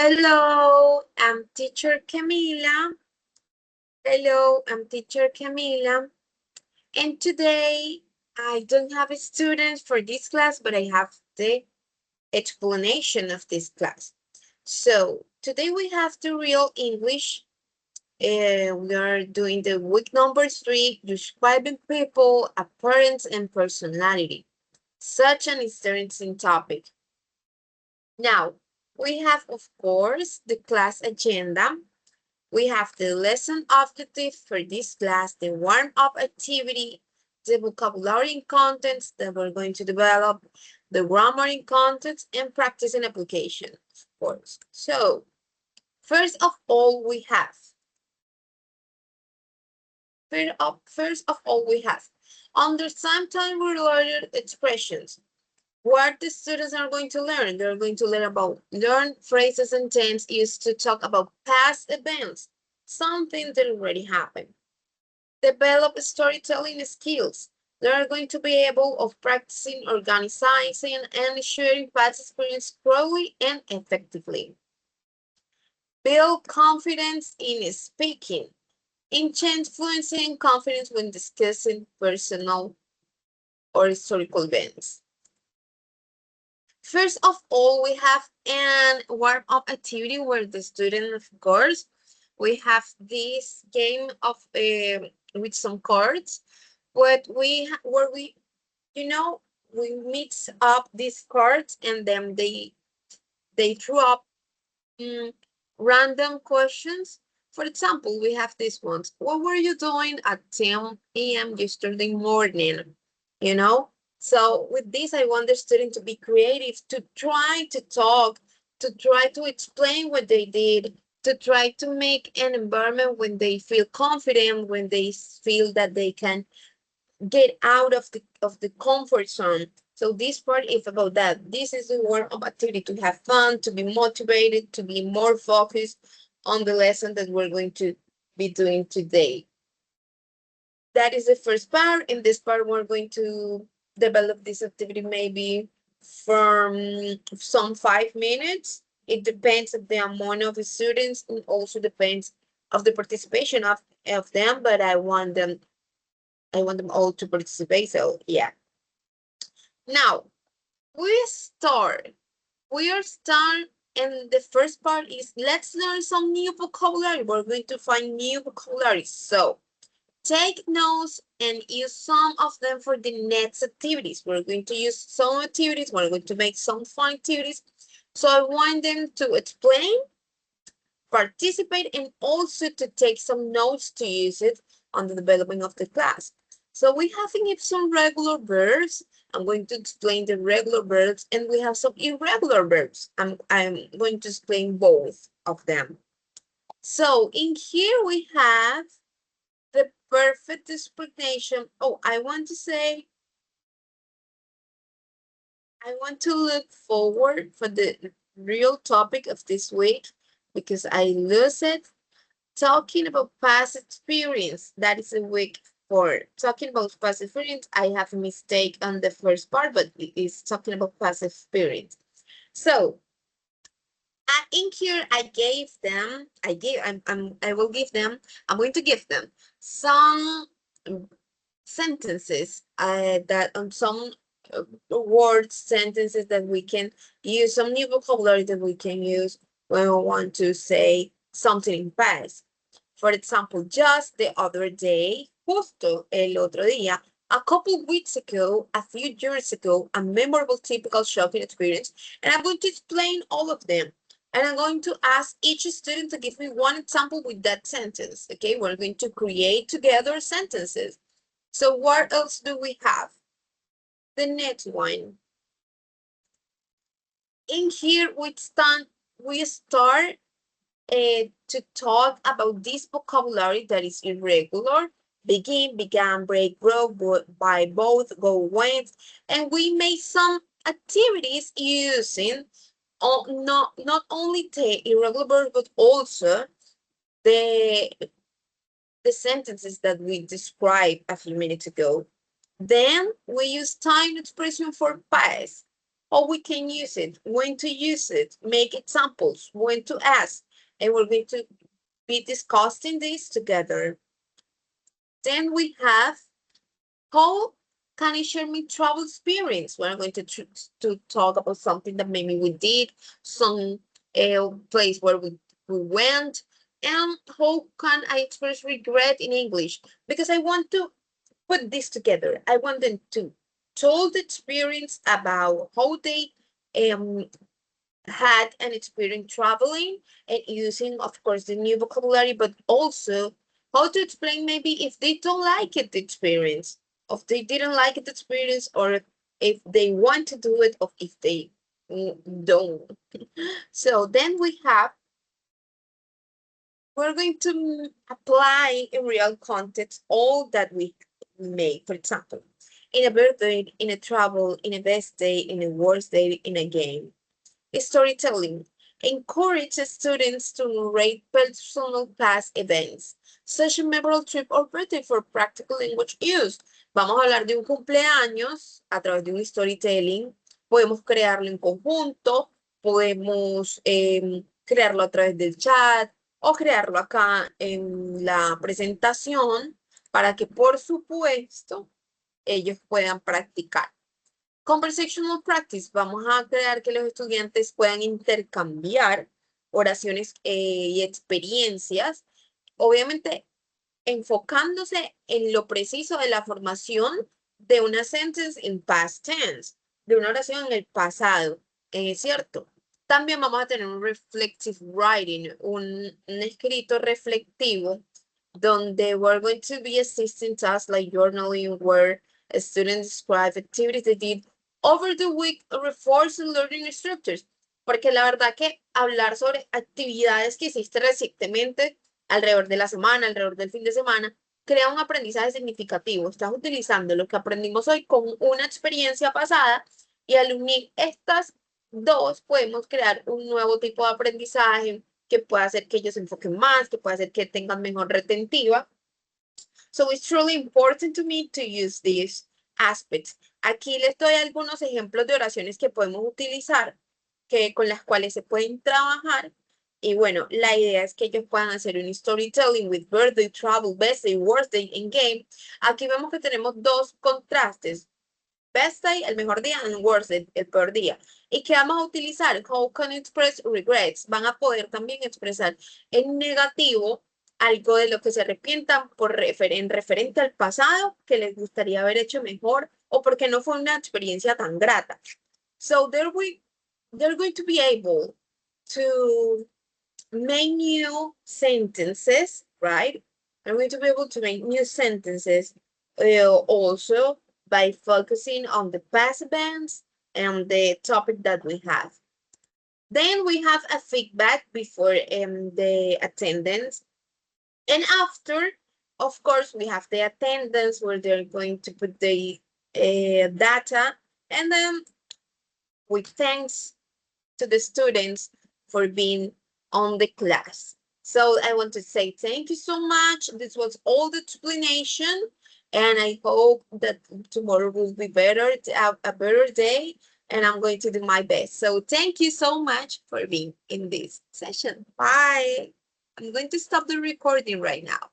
Hello, I'm teacher Camila. Hello, I'm teacher Camila. And today I don't have a student for this class, but I have the explanation of this class. So today we have the real English. We are doing the week number 3, describing people, appearance, and personality. Such an interesting topic. Now, we have, of course, the class agenda. We have the lesson objective for this class, the warm-up activity, the vocabulary and contents that we're going to develop, the grammar and contents, and practice and application, of course. So, first of all, we have, understand time-related expressions. What the students are going to learn? They're going to learn phrases and tense used to talk about past events, something that already happened. Develop storytelling skills. They are going to be able of practicing, organizing, and sharing past experience thoroughly and effectively. Build confidence in speaking. Enhance fluency and confidence when discussing personal or historical events. First of all, we have an warm-up activity where the student, of course, we have this game of with some cards, but where we, you know, we mix up these cards and then they threw up mm, random questions. For example, we have these ones. What were you doing at 10 a.m. yesterday morning? You know? So with this, I want the student to be creative, to try to talk, to try to explain what they did, to try to make an environment when they feel confident, when they feel that they can get out of the comfort zone. So this part is about that. This is the work of activity to have fun, to be motivated, to be more focused on the lesson that we're going to be doing today. That is the first part. In this part, we're going to develop this activity maybe from some 5 minutes. It depends of the amount of students and also depends of the participation of them, but I want them all to participate. So yeah. Now we start. We are start, and the first part is let's learn some new vocabulary. We're going to find new vocabulary. So take notes and use some of them for the next activities. We're going to use some activities. We're going to make some fun activities. So I want them to explain, participate, and also to take some notes to use it on the development of the class. So we have some regular verbs. I'm going to explain the regular verbs, and we have some irregular verbs. I'm going to explain both of them. So in here we have the perfect explanation. Oh, I want to look forward for the real topic of this week because I lose it. Talking about past experience, that is a week for talking about past experience. I have a mistake on the first part, but it is talking about past experience. So in here, I will give them, I'm going to give them some sentences that on some words, sentences that we can use, some new vocabulary that we can use when we want to say something in past. For example, just the other day, justo el otro día, a couple weeks ago, a few years ago, a memorable, typical shopping experience, and I'm going to explain all of them. And I'm going to ask each student to give me one example with that sentence. Okay, we're going to create together sentences. So what else do we have? The next one. In here, we start to talk about this vocabulary that is irregular. Begin, began, break, broke, by, both, go, went. And we made some activities using not only the irregular verbs, but also the, the sentences that we described a few minutes ago. Then we use time expression for past. how we can use it, when to use it, make examples, when to ask. And we're going to be discussing this together. Then we have how can I share my travel experience? We're going to talk about something that maybe we did, some place where we went, and how can I express regret in English? Because I want to put this together. I want them to tell the experience about how they um, had an experience traveling and using, of course, the new vocabulary, but also how to explain maybe if they don't like it, the experience, if they didn't like it, the experience, or if they want to do it, or if they don't. So then we're going to apply in real context all that we make. For example, in a birthday, in a travel, in a best day, in a worst day, in a game. Storytelling encourages students to narrate personal past events, such a memorable trip or birthday for practical language use. Vamos a hablar de un cumpleaños a través de un storytelling. Podemos crearlo en conjunto, podemos crearlo a través del chat o crearlo acá en la presentación para que, por supuesto, ellos puedan practicar. Conversational practice, vamos a crear que los estudiantes puedan intercambiar oraciones y experiencias, obviamente enfocándose en lo preciso de la formación de una sentence in past tense, de una oración en el pasado, es cierto. También vamos a tener un reflective writing, un escrito reflectivo, donde we're going to be assisting tasks like journaling, where a student describe activities they did over the week, reinforcing learning structures. Porque la verdad que hablar sobre actividades que hiciste recientemente, alrededor de la semana, alrededor del fin de semana, crea un aprendizaje significativo. Estás utilizando lo que aprendimos hoy con una experiencia pasada y al unir estas dos podemos crear un nuevo tipo de aprendizaje que pueda hacer que ellos se enfoquen más, que pueda hacer que tengan mejor retentiva. So it's truly important to me to use these aspects. Aquí les doy algunos ejemplos de oraciones que podemos utilizar, con las cuales se pueden trabajar. Y bueno, la idea es que ellos puedan hacer un storytelling with birthday, travel, best day, worst day, and game. Aquí vemos que tenemos dos contrastes. Best day, el mejor día, and worst day, el peor día. ¿Y qué vamos a utilizar? How can you express regrets? Van a poder también expresar en negativo algo de lo que se arrepientan en referente al pasado que les gustaría haber hecho mejor o porque no fue una experiencia tan grata. So they're going to be able to make new sentences, right? I'm going to be able to make new sentences also by focusing on the past events and the topic that we have. Then we have a feedback before the attendance. And after, of course, we have the attendance where they're going to put the data. And then with thanks to the students for being on the class. So I want to say thank you so much. This was all the explanation. And I hope that tomorrow will be better, to have a better day. And I'm going to do my best. So thank you so much for being in this session. Bye. I'm going to stop the recording right now.